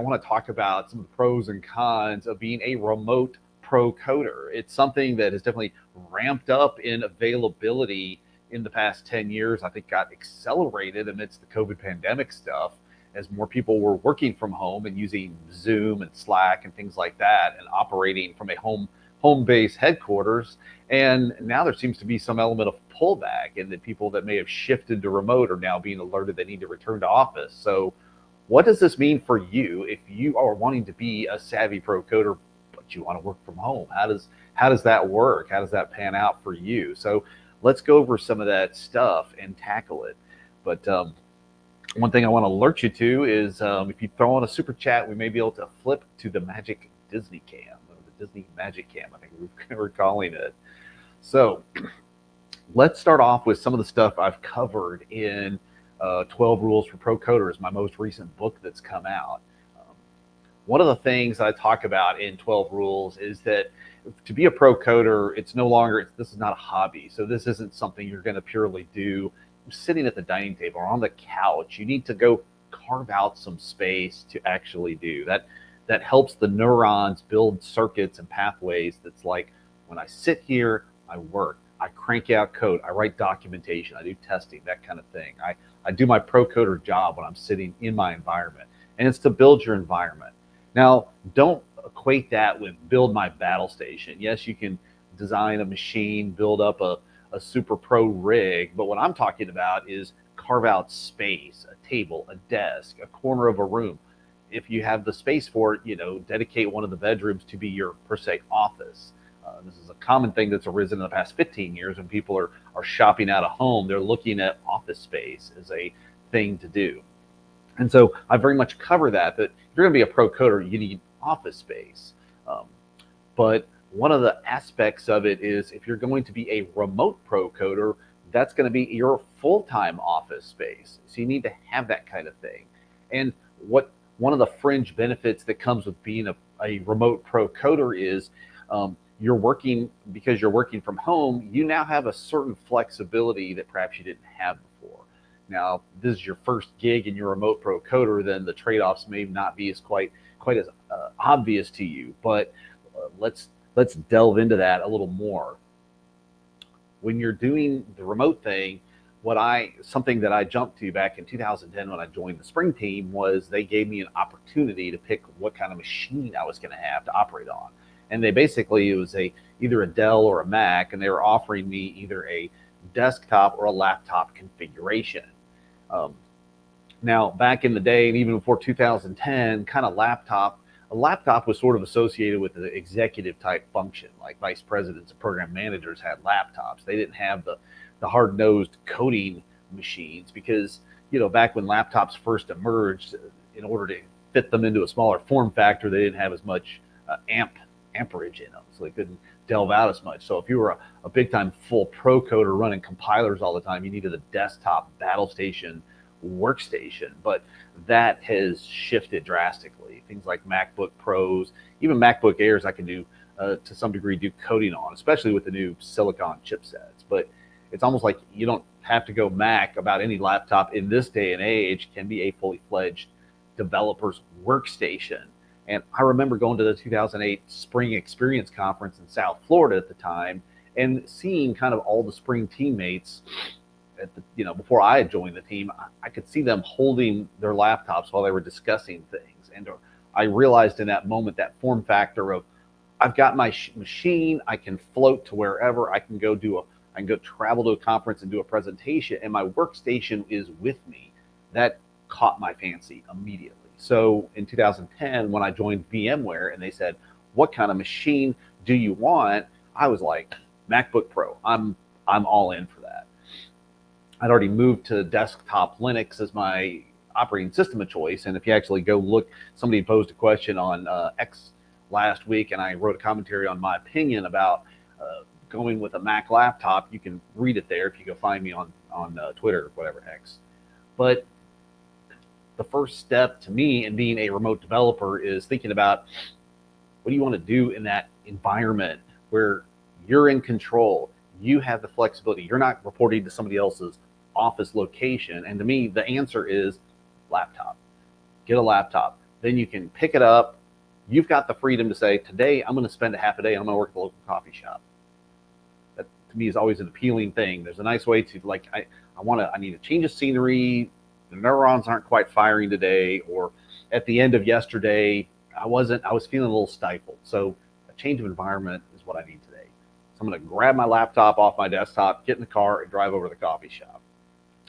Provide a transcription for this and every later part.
I want to talk about some of the pros and cons of being a remote pro coder. It's something that has definitely ramped up in availability in the past 10 years. I think got accelerated amidst the COVID pandemic stuff as more people were working from home and using Zoom and Slack and things like that and operating from a home base headquarters. And now there seems to be some element of pullback, and that people that may have shifted to remote are now being alerted they need to return to office. So what does this mean for you if you are wanting to be a savvy pro coder, but you want to work from home? How does that work? How does that pan out for you? So let's go over some of that stuff and tackle it. But one thing I want to alert you to is if you throw on a super chat, we may be able to flip to the Magic Disney Cam, or the Disney Magic Cam, I think we're calling it. So let's start off with some of the stuff I've covered in 12 Rules for Pro Coders, my most recent book that's come out. One of the things I talk about in 12 Rules is that to be a pro coder, it's no longer, this is not a hobby. So this isn't something you're going to purely do sitting at the dining table or on the couch. You need to go carve out some space to actually do that. That helps the neurons build circuits and pathways. That's like, when I sit here, I work, I crank out code, I write documentation, I do testing, that kind of thing. I do my pro coder job when I'm sitting in my environment, and it's to build your environment. Now, don't equate that with build my battle station. Yes, you can design a machine, build up a super pro rig, but what I'm talking about is carve out space, a table, a desk, a corner of a room. If you have the space for it, dedicate one of the bedrooms to be your, per se, office. This is a common thing that's arisen in the past 15 years when people are shopping out a home. They're looking at office space as a thing to do. And so I very much cover that if you're going to be a pro coder, you need office space. But one of the aspects of it is if you're going to be a remote pro coder, that's going to be your full-time office space. So you need to have that kind of thing. And one of the fringe benefits that comes with being a remote pro coder is because you're working from home, you now have a certain flexibility that perhaps you didn't have before. Now, if this is your first gig and you're a remote pro coder, then the trade-offs may not be as quite as obvious to you. But let's delve into that a little more. When you're doing the remote thing, something that I jumped to back in 2010 when I joined the spring team was they gave me an opportunity to pick what kind of machine I was going to have to operate on. And it was either a Dell or a Mac, and they were offering me either a desktop or a laptop configuration. Now, back in the day, and even before 2010, a laptop was sort of associated with the executive type function, like vice presidents and program managers had laptops. They didn't have the hard-nosed coding machines because, back when laptops first emerged, in order to fit them into a smaller form factor, they didn't have as much amperage in them, so they couldn't delve out as much. So if you were a big time full pro coder running compilers all the time, you needed a desktop battle station workstation. But that has shifted drastically. Things like MacBook Pros, even MacBook Airs, I can do to some degree do coding on, especially with the new silicon chipsets. But it's almost like you don't have to go Mac about any laptop in this day and age can be a fully fledged developer's workstation. And I remember going to the 2008 Spring Experience Conference in South Florida at the time and seeing kind of all the Spring teammates before I had joined the team. I could see them holding their laptops while they were discussing things. And I realized in that moment that form factor of I've got my machine, I can float to wherever, I can go travel to a conference and do a presentation, and my workstation is with me. That caught my fancy immediately. So in 2010, when I joined VMware and they said, what kind of machine do you want? I was like, MacBook Pro. I'm all in for that. I'd already moved to desktop Linux as my operating system of choice. And if you actually go look, somebody posed a question on X last week, and I wrote a commentary on my opinion about going with a Mac laptop. You can read it there if you go find me on Twitter or whatever, X. But the first step to me in being a remote developer is thinking about what do you want to do in that environment where you're in control, you have the flexibility, you're not reporting to somebody else's office location. And to me, the answer is laptop. Get a laptop. then you can pick it up. You've got the freedom to say, today I'm going to spend a half a day, I'm going to work at the local coffee shop. That to me is always an appealing thing. There's a nice way to, like, I need a change of scenery. The neurons aren't quite firing today, or at the end of yesterday, I was feeling a little stifled. So a change of environment is what I need today. So I'm going to grab my laptop off my desktop, get in the car, and drive over to the coffee shop.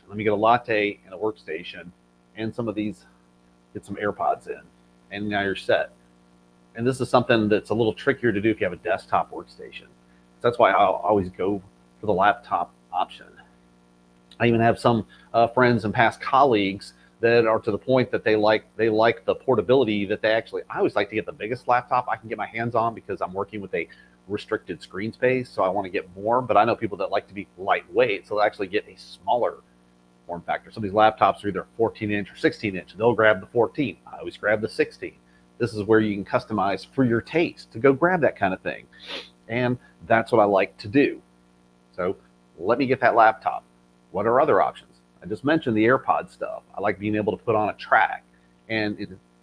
Let me get a latte and a workstation and some of these, get some AirPods in, and now you're set. And this is something that's a little trickier to do if you have a desktop workstation. That's why I'll always go for the laptop option. I even have some friends and past colleagues that are to the point that they like the portability that they actually. I always like to get the biggest laptop I can get my hands on because I'm working with a restricted screen space, so I want to get more. But I know people that like to be lightweight, so they'll actually get a smaller form factor. Some of these laptops are either 14-inch or 16-inch. They'll grab the 14. I always grab the 16. This is where you can customize for your taste to go grab that kind of thing. And that's what I like to do. So let me get that laptop. What are other options? I just mentioned the AirPod stuff. I like being able to put on a track. And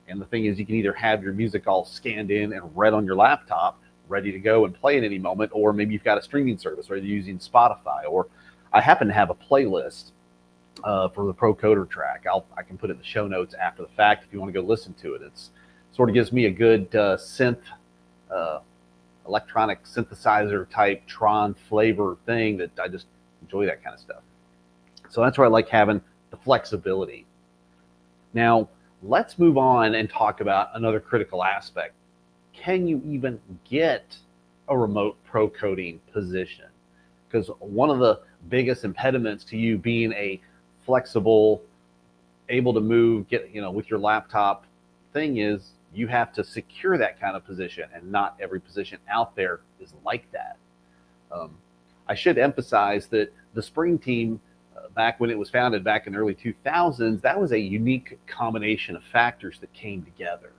the thing is, you can either have your music all scanned in and read on your laptop, ready to go and play at any moment, or maybe you've got a streaming service, or you're using Spotify, or I happen to have a playlist for the Pro Coder track. I can put it in the show notes after the fact if you want to go listen to it. It's sort of gives me a good electronic synthesizer type Tron flavor thing that I just enjoy that kind of stuff. So that's where I like having the flexibility. Now, let's move on and talk about another critical aspect. Can you even get a remote pro coding position? Because one of the biggest impediments to you being a flexible, able to move, with your laptop thing is you have to secure that kind of position, and not every position out there is like that. I should emphasize that the Spring team, back when it was founded back in the early 2000s, that was a unique combination of factors that came together.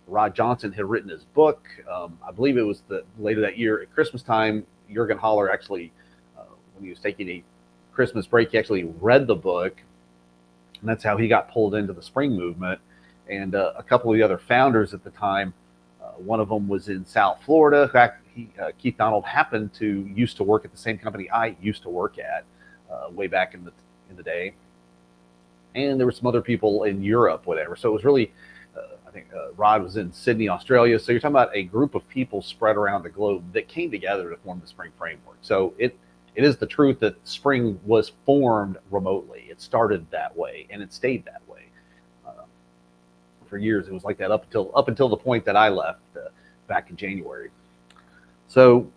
Rod Johnson had written his book. I believe it was later that year at Christmas time, Jürgen Haller actually, when he was taking a Christmas break, he actually read the book, and that's how he got pulled into the Spring movement. And a couple of the other founders at the time, one of them was in South Florida. In fact, Keith Donald happened to used to work at the same company I used to work at way back in the day. And there were some other people in Europe, whatever. So it was really, I think Rod was in Sydney, Australia. So you're talking about a group of people spread around the globe that came together to form the Spring framework. So it is the truth that Spring was formed remotely. It started that way, and it stayed that way. For years, it was like that up until the point that I left back in January. So,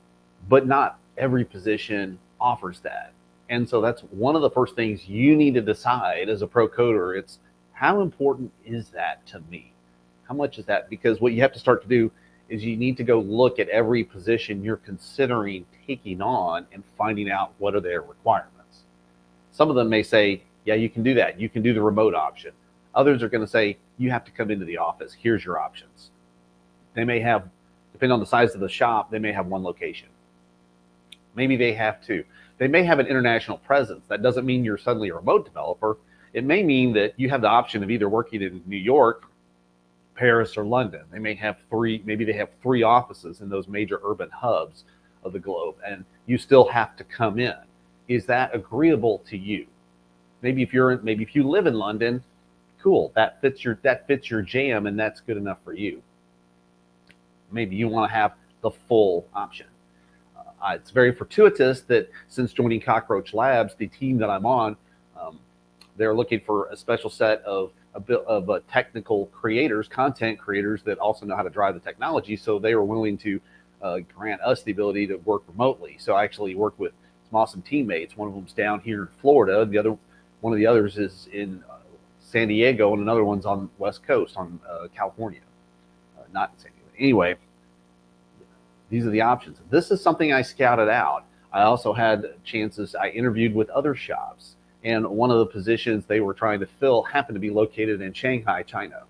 but not every position offers that. And so that's one of the first things you need to decide as a pro coder. It's how important is that to me? How much is that? Because what you have to start to do is you need to go look at every position you're considering taking on and finding out what are their requirements. Some of them may say, yeah, you can do that. You can do the remote option. Others are going to say, you have to come into the office. Here's your options. They may have, depending on the size of the shop, they may have one location. Maybe they have two. They may have an international presence. That doesn't mean you're suddenly a remote developer. It may mean that you have the option of either working in New York, Paris, or London. They may have maybe they have three offices in those major urban hubs of the globe, and you still have to come in. Is that agreeable to you? Maybe if you live in London, cool, that fits your jam, and that's good enough for you. Maybe you want to have the full option. It's very fortuitous that since joining Cockroach Labs, the team that I'm on, they're looking for a special set of technical creators, content creators that also know how to drive the technology. So they were willing to grant us the ability to work remotely. So I actually work with some awesome teammates. One of them's down here in Florida. One of the others is in San Diego, and another one's on West Coast, on California, not in San Diego. Anyway, these are the options. This is something I scouted out. I also had chances. I interviewed with other shops, and one of the positions they were trying to fill happened to be located in Shanghai, China.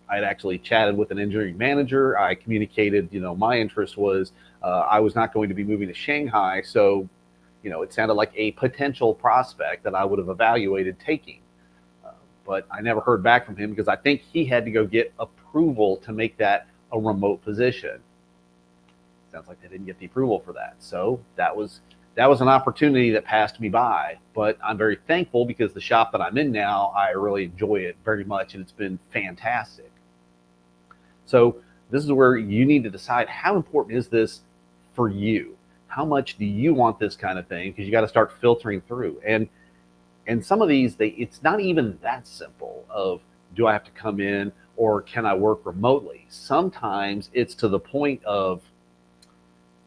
I had actually chatted with an engineering manager. I communicated, my interest was I was not going to be moving to Shanghai, so it sounded like a potential prospect that I would have evaluated taking. but I never heard back from him because I think he had to go get approval to make that a remote position. Sounds like they didn't get the approval for that. So that was an opportunity that passed me by. But I'm very thankful because the shop that I'm in now, I really enjoy it very much, and it's been fantastic. So this is where you need to decide, how important is this for you? How much do you want this kind of thing? Because you got to start filtering through. And some of these, it's not even that simple of, do I have to come in or can I work remotely? Sometimes it's to the point of,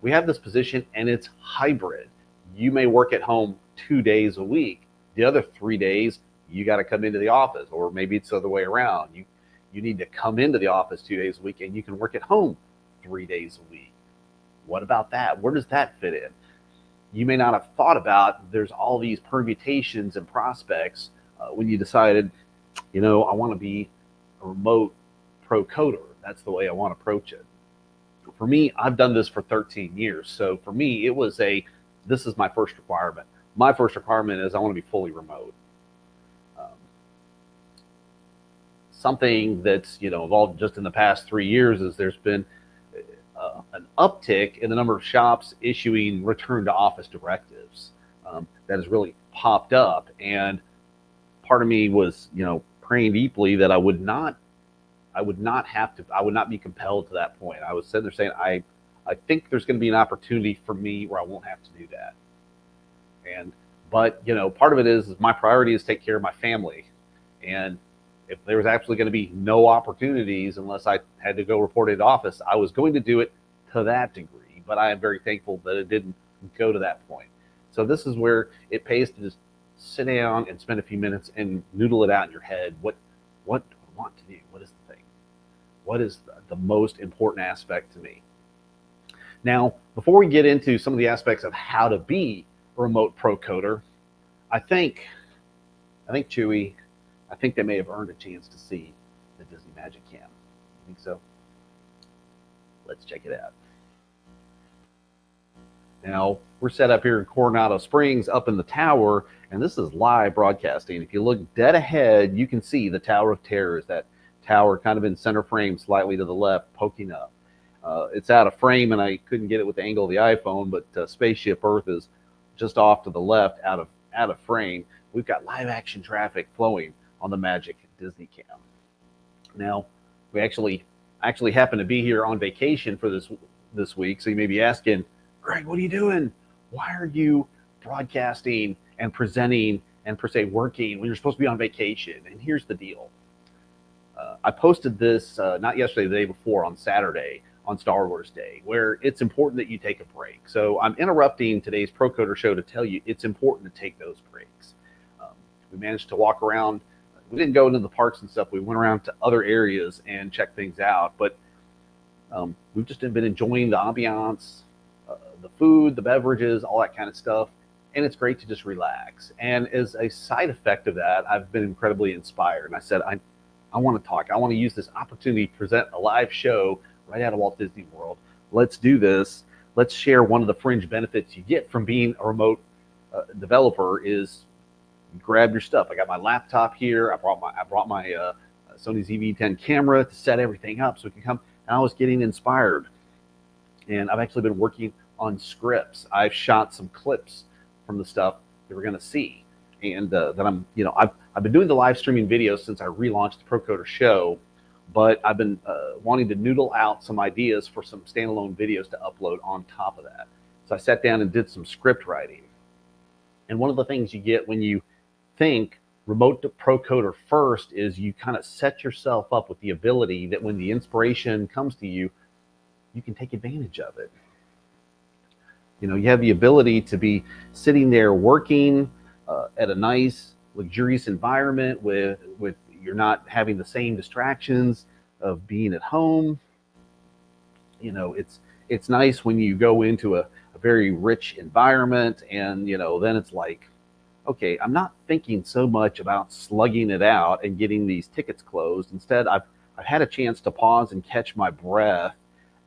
we have this position and it's hybrid. You may work at home 2 days a week. The other 3 days, you got to come into the office, or maybe it's the other way around. You need to come into the office 2 days a week and you can work at home 3 days a week. What about that? Where does that fit in? You may not have thought about, there's all these permutations and prospects when you decided, I want to be a remote pro coder. That's the way I want to approach it. For me, I've done this for 13 years. So for me, this is my first requirement. My first requirement is I want to be fully remote. Something that's, evolved just in the past 3 years is there's been an uptick in the number of shops issuing return to office directives. That has really popped up. And part of me was, praying deeply that I would not be compelled to that point. I was sitting there saying, I think there's going to be an opportunity for me where I won't have to do that. But part of it is my priority is take care of my family. And if there was actually going to be no opportunities unless I had to go report at office, I was going to do it to that degree. But I am very thankful that it didn't go to that point. So this is where it pays to just sit down and spend a few minutes and noodle it out in your head. What do I want to do? What is the thing? What is the most important aspect to me? Now, before we get into some of the aspects of how to be a remote pro coder, I think Chewy, I think they may have earned a chance to see the Disney Magic Cam. You think so? Let's check it out. Now, we're set up here in Coronado Springs up in the tower, and this is live broadcasting. If you look dead ahead, you can see the Tower of Terrors, that tower kind of in center frame, slightly to the left, poking up. It's out of frame, and I couldn't get it with the angle of the iPhone, but Spaceship Earth is just off to the left, out of frame. We've got live action traffic flowing on the Magic Disney Cam. Now, we actually happen to be here on vacation for this week, so you may be asking, Greg, what are you doing? Why are you broadcasting and presenting and per se working when you're supposed to be on vacation? And here's the deal. I posted this not yesterday, the day before, on Saturday, on Star Wars Day, where it's important that you take a break. So I'm interrupting today's Pro Coder show to tell you it's important to take those breaks. We managed to walk around. We didn't go into the parks and stuff. We went around to other areas and checked things out. But we've just been enjoying the ambiance, the food, the beverages, all that kind of stuff. And it's great to just relax. And as a side effect of that, I've been incredibly inspired. And I said, I want to talk. I want to use this opportunity to present a live show right out of Walt Disney World. Let's do this. Let's share one of the fringe benefits you get from being a remote developer is you grab your stuff. I got my laptop here. I brought my Sony ZV-10 camera to set everything up so it can come. And I was getting inspired. And I've actually been working on scripts. I've shot some clips from the stuff that we're going to see. And that I've been doing the live streaming videos since I relaunched the Pro Coder show, but I've been wanting to noodle out some ideas for some standalone videos to upload on top of that. So I sat down and did some script writing. And one of the things you get when you think remote to Pro Coder first is you kind of set yourself up with the ability that when the inspiration comes to you, you can take advantage of it. You have the ability to be sitting there working at a nice, luxurious environment with you're not having the same distractions of being at home. It's nice when you go into a very rich environment and, then it's like, okay, I'm not thinking so much about slugging it out and getting these tickets closed. Instead, I've had a chance to pause and catch my breath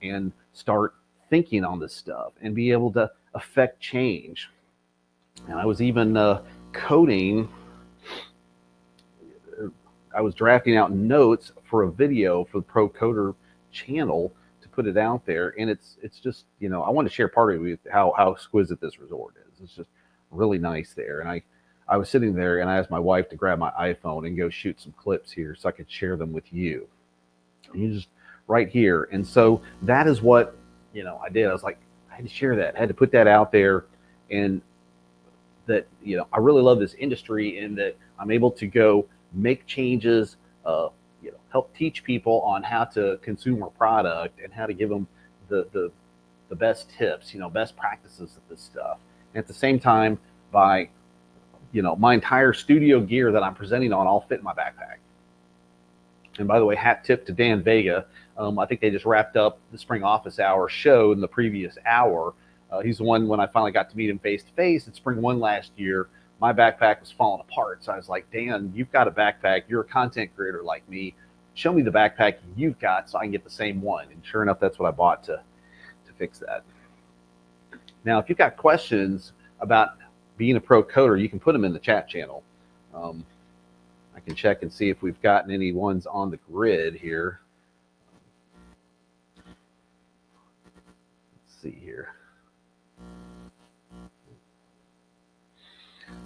and start thinking on this stuff and be able to affect change. And I was even coding. I was drafting out notes for a video for the Pro Coder channel to put it out there, and it's just, I want to share part of it with how exquisite this resort is. It's just really nice there, and I was sitting there and I asked my wife to grab my iPhone and go shoot some clips here so I could share them with you. And you just right here, and so that is what I did. I was like, I had to share that, I had to put that out there, and that I really love this industry in that I'm able to go make changes, help teach people on how to consume our product and how to give them the best tips, best practices of this stuff. And at the same time, by my entire studio gear that I'm presenting on all fit in my backpack. And by the way, hat tip to Dan Vega. I think they just wrapped up the Spring Office Hour show in the previous hour. He's the one, when I finally got to meet him face to face at Spring One last year, my backpack was falling apart. So I was like, Dan, you've got a backpack. You're a content creator like me. Show me the backpack you've got so I can get the same one. And sure enough, that's what I bought to fix that. Now, if you've got questions about being a pro coder, you can put them in the chat channel. I can check and see if we've gotten any ones on the grid here. Let's see here.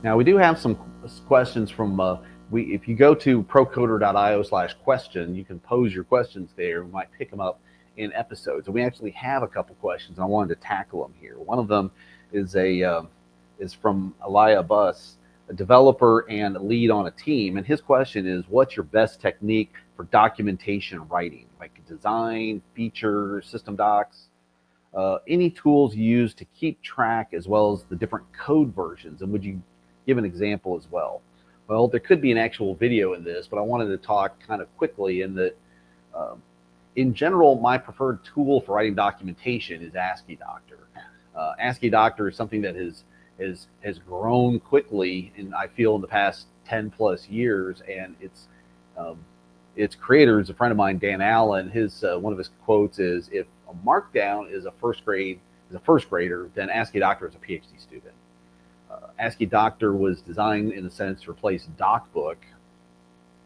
Now, we do have some questions from, if you go to procoder.io/question, you can pose your questions there. We might pick them up in episodes. And we actually have a couple questions, and I wanted to tackle them here. One of them is from Elia Bus, a developer and lead on a team. And his question is, what's your best technique for documentation writing, like design, features, system docs? Any tools you use to keep track, as well as the different code versions? And would you give an example as well? Well, there could be an actual video in this, but I wanted to talk kind of quickly in that, in general, my preferred tool for writing documentation is ASCII Doctor. ASCII Doctor is something that has grown quickly, and I feel in the past 10 plus years, and its creator is a friend of mine, Dan Allen. One of his quotes is, if a Markdown is a first grader, then ASCII Doctor is a PhD student. ASCII Doctor was designed in a sense to replace DocBook,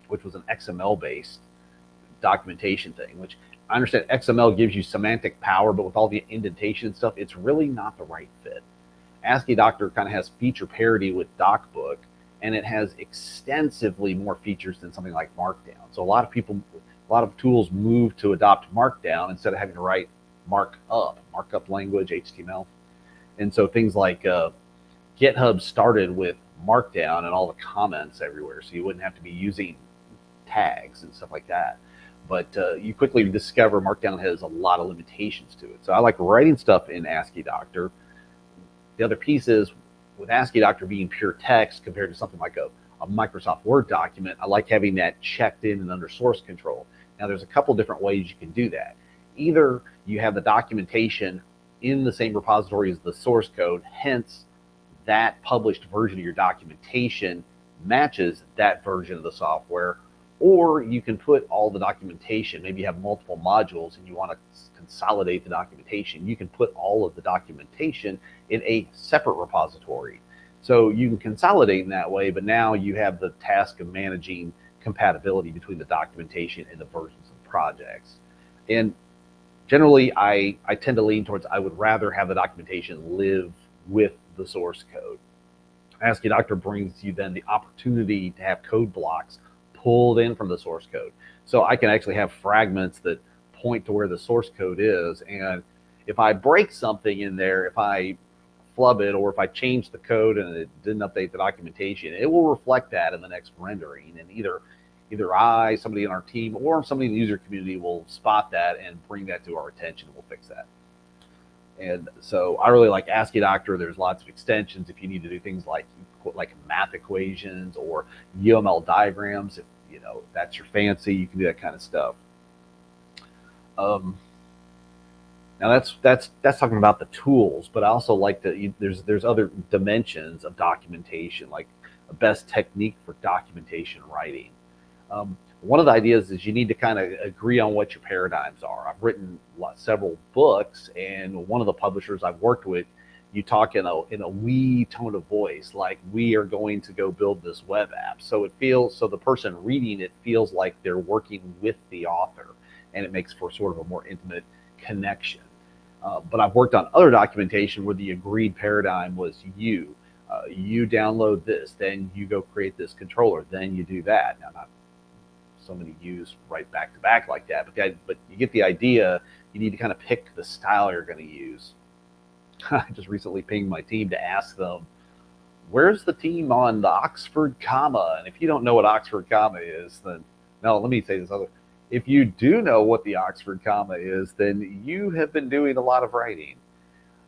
which was an XML-based documentation thing, which I understand XML gives you semantic power, but with all the indentation stuff, it's really not the right fit. ASCII Doctor kind of has feature parity with DocBook, and it has extensively more features than something like Markdown. So a lot of tools move to adopt Markdown instead of having to write markup language, HTML. And so things like GitHub started with Markdown and all the comments everywhere, so you wouldn't have to be using tags and stuff like that. But you quickly discover Markdown has a lot of limitations to it. So I like writing stuff in ASCII Doctor. The other piece is, with ASCII Doctor being pure text compared to something like a Microsoft Word document, I like having that checked in and under source control. Now, there's a couple different ways you can do that. Either you have the documentation in the same repository as the source code, hence that published version of your documentation matches that version of the software, or you can put all the documentation, maybe you have multiple modules and you want to consolidate the documentation, you can put all of the documentation in a separate repository. So you can consolidate in that way, but now you have the task of managing compatibility between the documentation and the versions of projects. And generally, I tend to lean towards, I would rather have the documentation live with the source code. ASCII Doctor brings you then the opportunity to have code blocks pulled in from the source code. So I can actually have fragments that point to where the source code is. And if I break something in there, if I flub it, or if I change the code and it didn't update the documentation, it will reflect that in the next rendering. And either I, somebody in our team, or somebody in the user community will spot that and bring that to our attention, and we'll fix that. And so I really like ASCII Doctor. There's lots of extensions if you need to do things like math equations or UML diagrams. If that's your fancy, you can do that kind of stuff. Now that's talking about the tools, but I also like that there's other dimensions of documentation, like a best technique for documentation writing. One of the ideas is you need to kind of agree on what your paradigms are. I've written several books, and one of the publishers I've worked with you talk in a we tone of voice, like we are going to go build this web app. So it feels so the person reading it feels like they're working with the author, and it makes for sort of a more intimate connection. But I've worked on other documentation where the agreed paradigm was you download this, then you go create this controller, then you do that. Now, not so many U's right back to back like that, but you get the idea. You need to kind of pick the style you're going to use. I just recently pinged my team to ask them, where's the team on the Oxford comma? And if you don't know what Oxford comma is, then no, let me say this other. If you do know what the Oxford comma is, then you have been doing a lot of writing.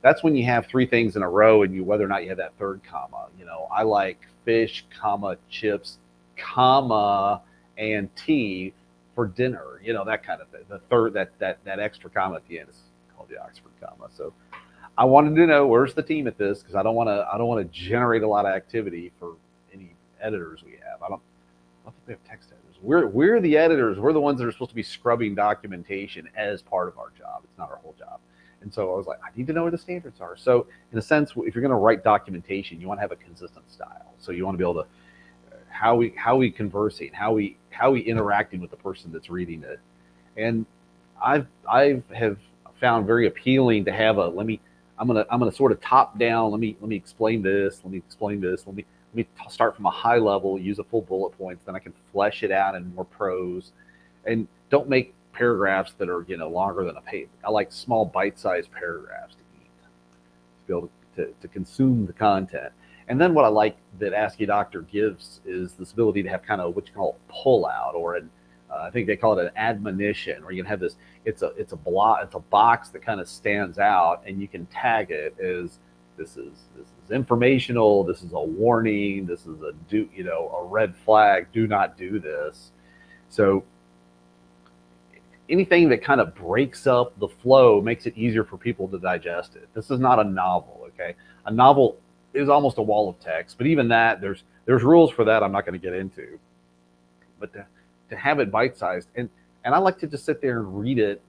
That's when you have three things in a row and you whether or not you have that third comma. I like fish, comma, chips, comma, and tea for dinner. That kind of thing. The third that extra comma at the end is called the Oxford comma. So I wanted to know where's the team at this because I don't want to generate a lot of activity for any editors we have. I don't think we have text editors. We're the editors. We're the ones that are supposed to be scrubbing documentation as part of our job. It's not our whole job. And so I was like, I need to know where the standards are. So in a sense, if you're going to write documentation, you want to have a consistent style. So you want to be able to how we conversing, how we interacting with the person that's reading it. And I have found very appealing to have a I'm gonna sort of top down. Let me explain this. Let me explain this. Let me start from a high level. Use a full bullet points. Then I can flesh it out in more prose, and don't make paragraphs that are longer than a page. I like small bite-sized paragraphs to eat, to be able to consume the content. And then what I like that Ask a Doctor gives is this ability to have kind of what you call a pull out, or I think they call it an admonition, where you can have this. It's a box that kind of stands out, and you can tag it as this is informational. This is a warning. This is a red flag. Do not do this. So anything that kind of breaks up the flow makes it easier for people to digest it. This is not a novel, okay? A novel is almost a wall of text, but even that, there's rules for that I'm not going to get into. But to have it bite sized, and I like to just sit there and read it.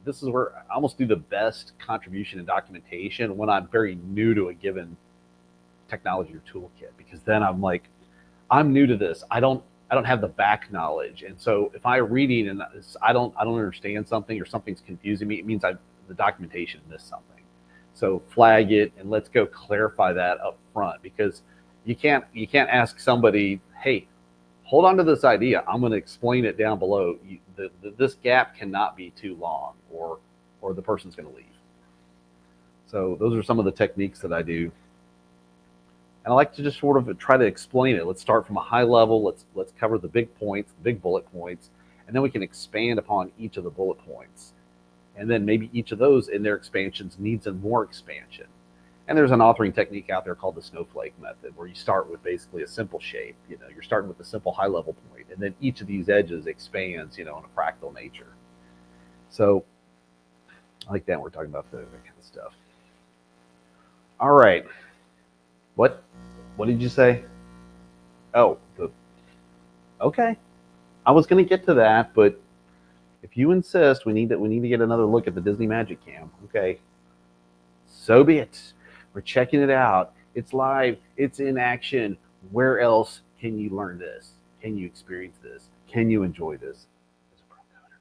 This is where I almost do the best contribution in documentation when I'm very new to a given technology or toolkit, because then I'm new to this. I don't have the back knowledge, and so if I'm reading and I don't understand something or something's confusing me, it means the documentation missed something. So flag it and let's go clarify that up front, because you can't ask somebody, hey, hold on to this idea. I'm going to explain it down below. This gap cannot be too long, or the person's going to leave. So those are some of the techniques that I do. And I like to just sort of try to explain it. Let's start from a high level. Let's cover the big points, the big bullet points, and then we can expand upon each of the bullet points. And then maybe each of those in their expansions needs a more expansion. And there's an authoring technique out there called the snowflake method, where you start with basically a simple shape. You're starting with a simple high level point, and then each of these edges expands, in a fractal nature. So I like that. We're talking about that kind of stuff. All right. What did you say? Oh, okay. I was going to get to that, but if you insist, we need to get another look at the Disney Magic Cam. Okay. So be it. We're checking it out. It's live. It's in action. Where else can you learn this? Can you experience this? Can you enjoy this as a pro coder?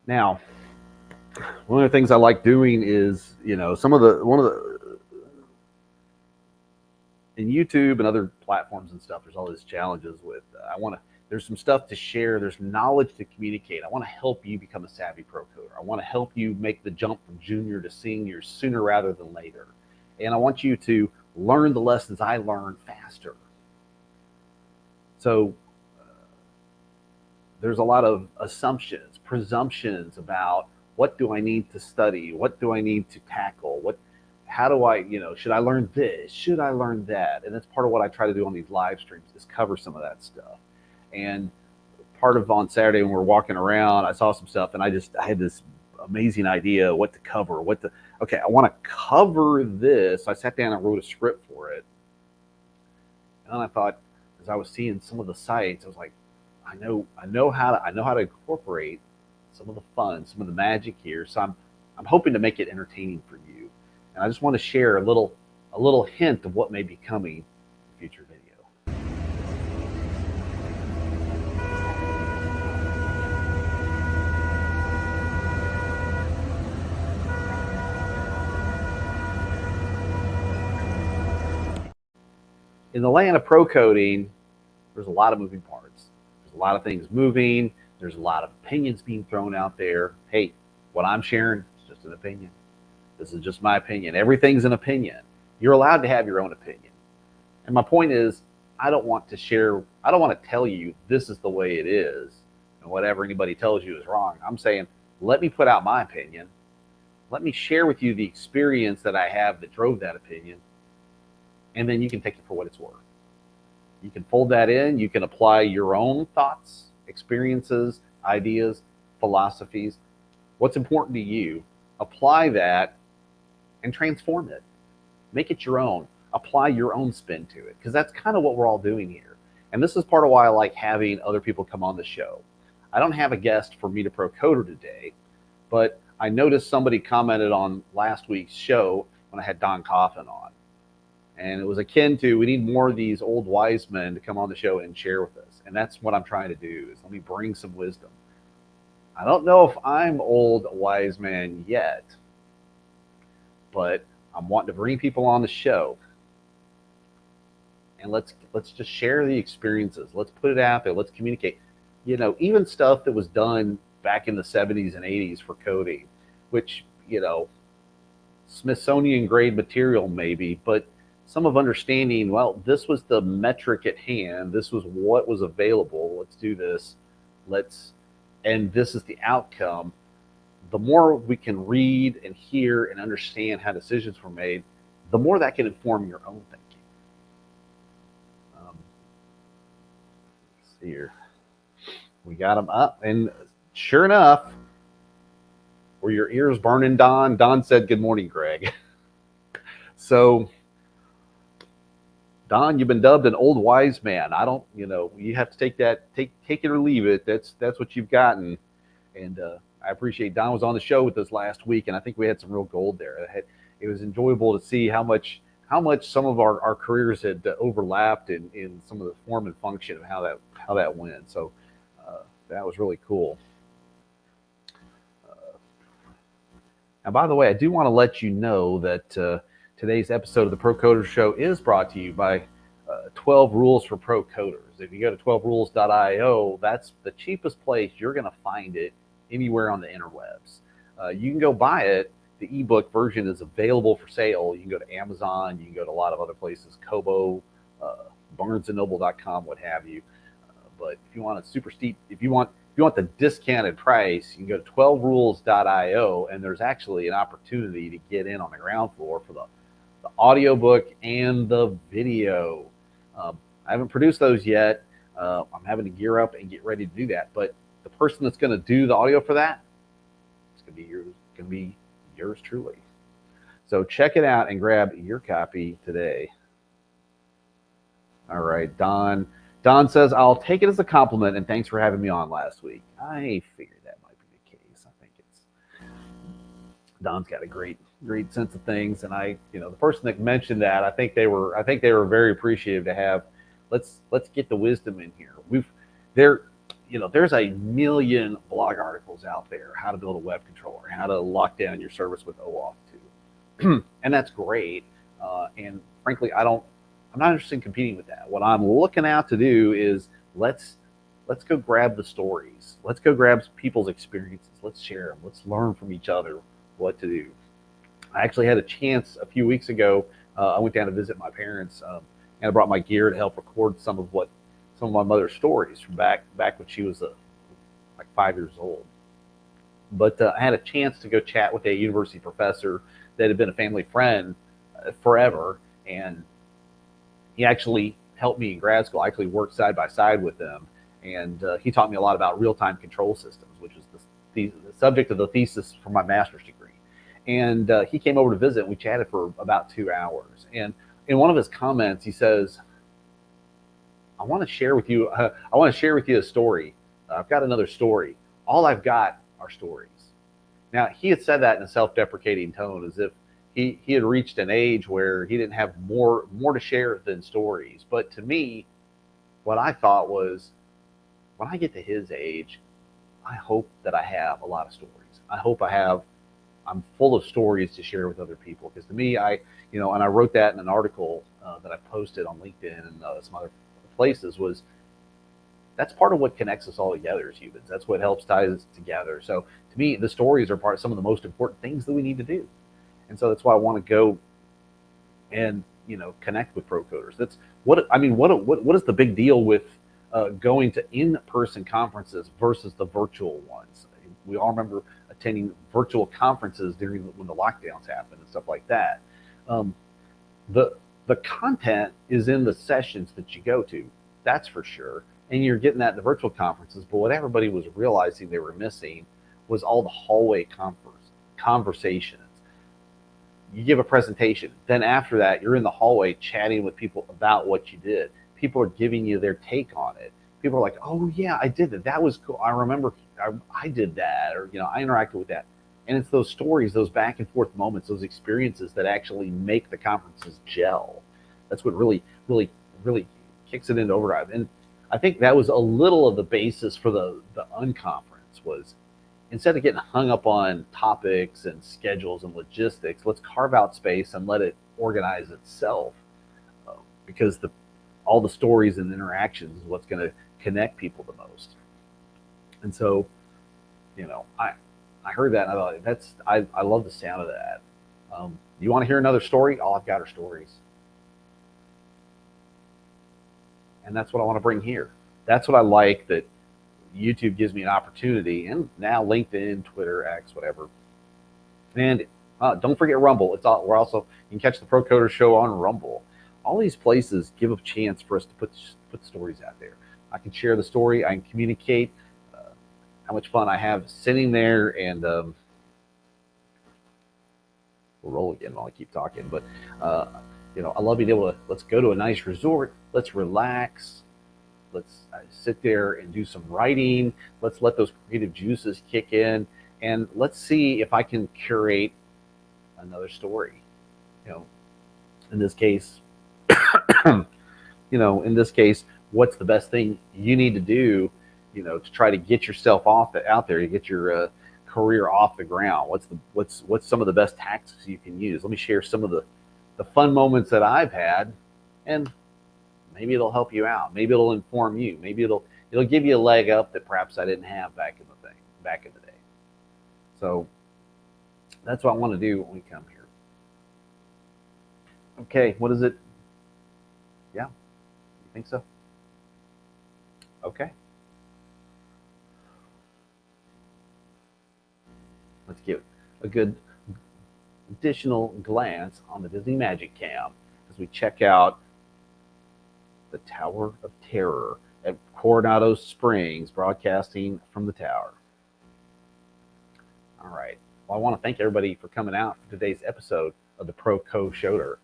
Now, one of the things I like doing is, in YouTube and other platforms and stuff, there's all these challenges with, there's some stuff to share. There's knowledge to communicate. I want to help you become a savvy pro coder. I want to help you make the jump from junior to senior sooner rather than later. And I want you to learn the lessons I learned faster. So there's a lot of assumptions, presumptions about what do I need to study? What do I need to tackle? How do I, should I learn this? Should I learn that? And that's part of what I try to do on these live streams, is cover some of that stuff. And part of on Saturday when we're walking around, I saw some stuff and I had this amazing idea what to cover, okay, I want to cover this. I sat down and wrote a script for it. And then I thought, as I was seeing some of the sites, I was like, I know how to incorporate some of the fun, some of the magic here. So I'm hoping to make it entertaining for you. And I just want to share a little hint of what may be coming in a future video. In the land of pro coding, there's a lot of moving parts. There's a lot of things moving. There's a lot of opinions being thrown out there. Hey, what I'm sharing is just an opinion. This is just my opinion. Everything's an opinion. You're allowed to have your own opinion. And my point is, I don't want to tell you this is the way it is, and whatever anybody tells you is wrong. I'm saying, let me put out my opinion. Let me share with you the experience that I have that drove that opinion, and then you can take it for what it's worth. You can fold that in. You can apply your own thoughts, experiences, ideas, philosophies. What's important to you? Apply that and transform it. Make it your own. Apply your own spin to it, because that's kind of what we're all doing here. And this is part of why I like having other people come on the show. I don't have a guest for Meet a Pro Coder today, but I noticed somebody commented on last week's show when I had Don Coffin on. And it was akin to, we need more of these old wise men to come on the show and share with us. And that's what I'm trying to do, is let me bring some wisdom. I don't know if I'm old wise man yet, but I'm wanting to bring people on the show. And let's just share the experiences. Let's put it out there. Let's communicate. Even stuff that was done back in the 70s and 80s for coding, which, Smithsonian grade material maybe, but some of understanding, well, this was the metric at hand. This was what was available. Let's do this. And this is the outcome. The more we can read and hear and understand how decisions were made, the more that can inform your own thinking. Let's see here. We got them up, and sure enough, were your ears burning, Don? Don said, "Good morning, Greg." So, Don, you've been dubbed an old wise man. I don't, you have to take it or leave it. That's what you've gotten. And I appreciate Don was on the show with us last week, and I think we had some real gold there. It was enjoyable to see how much some of our careers had overlapped in some of the form and function of how that went. So that was really cool. Now, by the way, I do want to let you know that today's episode of the Pro Coder Show is brought to you by 12 Rules for Pro Coders. If you go to 12rules.io, that's the cheapest place you're going to find it anywhere on the interwebs. You can go buy it. The ebook version is available for sale. You can go to Amazon. You can go to a lot of other places, Kobo, BarnesandNoble.com, what have you. But if you want a super steep, if you want the discounted price, you can go to 12rules.io, and there's actually an opportunity to get in on the ground floor for the audiobook and the video. I haven't produced those yet. I'm having to gear up and get ready to do that. But the person that's going to do the audio for that, it's going to be yours truly. So check it out and grab your copy today. All right, Don. Don says, "I'll take it as a compliment, and thanks for having me on last week." I figured that might be the case. I think Don's got a great sense of things, and the person that mentioned that, I think they were very appreciative to have. Let's get the wisdom in here. There's a million blog articles out there, how to build a web controller, how to lock down your service with OAuth 2, and that's great. And frankly, I'm not interested in competing with that. What I'm looking out to do is let's go grab the stories. Let's go grab people's experiences. Let's share them. Let's learn from each other what to do. I actually had a chance a few weeks ago. I went down to visit my parents, and I brought my gear to help record some of my mother's stories from back when she was like 5 years old. But I had a chance to go chat with a university professor that had been a family friend forever, and he actually helped me in grad school. I actually worked side by side with him, and he taught me a lot about real-time control systems, which is the subject of the thesis for my master's degree. And he came over to visit, and we chatted for about 2 hours. And in one of his comments, he says, I want to share with you a story. I've got another story. All I've got are stories. Now, he had said that in a self-deprecating tone, as if he had reached an age where he didn't have more to share than stories. But to me, what I thought was, when I get to his age, I hope that I have a lot of stories. I hope I'm full of stories to share with other people. Because to me, and I wrote that in an article that I posted on LinkedIn and some other places, was that's part of what connects us all together as humans. That's what helps tie us together. So to me, the stories are some of the most important things that we need to do. And so that's why I want to go and connect with pro coders. That's what I mean. What is the big deal with going to in-person conferences versus the virtual ones? We all remember attending virtual conferences when the lockdowns happened and stuff like that. The content is in the sessions that you go to, that's for sure, and you're getting that in the virtual conferences. But what everybody was realizing they were missing was all the hallway conversations. You give a presentation, then after that, you're in the hallway chatting with people about what you did. People are giving you their take on it. People are like, "Oh yeah, I did that. That was cool. I remember I did that," or I interacted with that. And it's those stories, those back and forth moments, those experiences that actually make the conferences gel. That's what really, really, really kicks it into overdrive. And I think that was a little of the basis for the unconference, was instead of getting hung up on topics and schedules and logistics, let's carve out space and let it organize itself, because all the stories and interactions is what's going to connect people the most. And so, I heard that and I thought, I love the sound of that. You want to hear another story? All I've got are stories. And that's what I want to bring here. That's what I like, that YouTube gives me an opportunity, and now LinkedIn, Twitter, X, whatever. And don't forget Rumble. We're also, you can catch the Pro Coder Show on Rumble. All these places give a chance for us to put stories out there. I can share the story. I can communicate how much fun I have sitting there, and we'll roll again while I keep talking. But I love being able to, let's go to a nice resort. Let's relax. Let's sit there and do some writing. Let's let those creative juices kick in, and let's see if I can curate another story. In this case, what's the best thing you need to do, to try to get yourself out there, to get your career off the ground? What's some of the best tactics you can use? Let me share some of the fun moments that I've had, and maybe it'll help you out. Maybe it'll inform you. Maybe it'll give you a leg up that perhaps I didn't have back in the day. So that's what I want to do when we come here. Okay, what is it? Yeah, you think so? Okay. Let's give a good additional glance on the Disney Magic Cam as we check out the Tower of Terror at Coronado Springs, broadcasting from the tower. All right. Well, I want to thank everybody for coming out for today's episode of the Pro Code Show.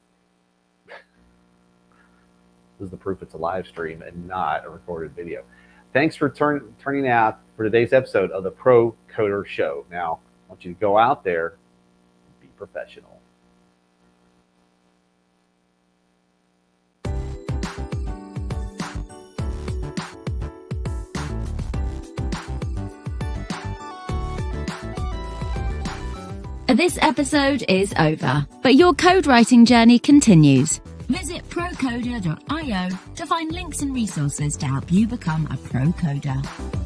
This is the proof it's a live stream and not a recorded video. Thanks for turning out for today's episode of the Pro Coder Show. Now, I want you to go out there and be professional. This episode is over, but your code writing journey continues. Visit procoder.io to find links and resources to help you become a pro coder.